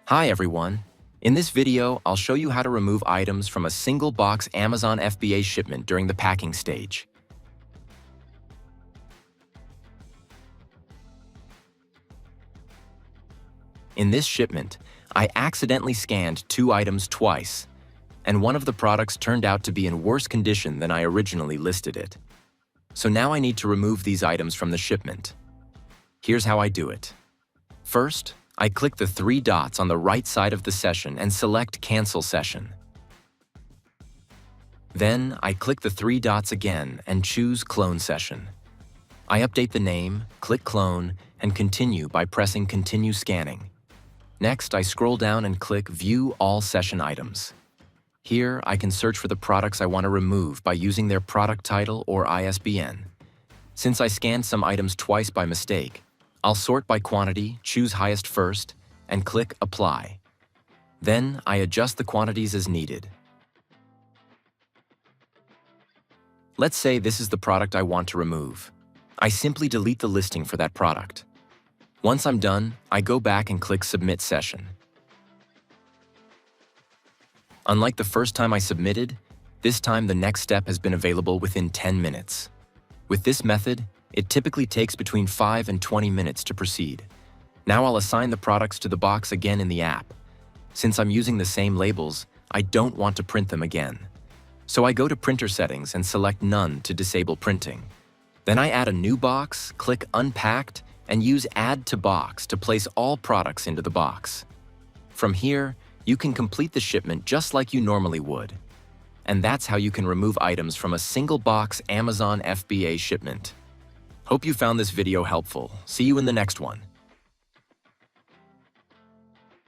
Hi everyone. In this video, I'll show you how to remove items from a single box Amazon FBA shipment during the packing stage. In this shipment, I accidentally scanned 2 items twice, and one of the products turned out to be in worse condition than I originally listed it. So now I need to remove these items from the shipment. Here's how I do it. First, I click the 3 dots on the right side of the session and select Cancel Session. Then, I click the 3 dots again and choose Clone Session. I update the name, click Clone, and continue by pressing Continue Scanning. Next, I scroll down and click View All Session Items. Here, I can search for the products I want to remove by using their product title or ISBN. Since I scanned some items twice by mistake, I'll sort by quantity, choose highest first, and click Apply. Then, I adjust the quantities as needed. Let's say this is the product I want to remove. I simply delete the listing for that product. Once I'm done, I go back and click Submit Session. Unlike the first time I submitted, this time the next step has been available within 10 minutes. With this method, it typically takes between 5 and 20 minutes to proceed. Now I'll assign the products to the box again in the app. Since I'm using the same labels, I don't want to print them again. So I go to Printer Settings and select None to disable printing. Then I add a new box, click Unpacked, and use Add to Box to place all products into the box. From here, you can complete the shipment just like you normally would. And that's how you can remove items from a single box Amazon FBA shipment. Hope you found this video helpful. See you in the next one.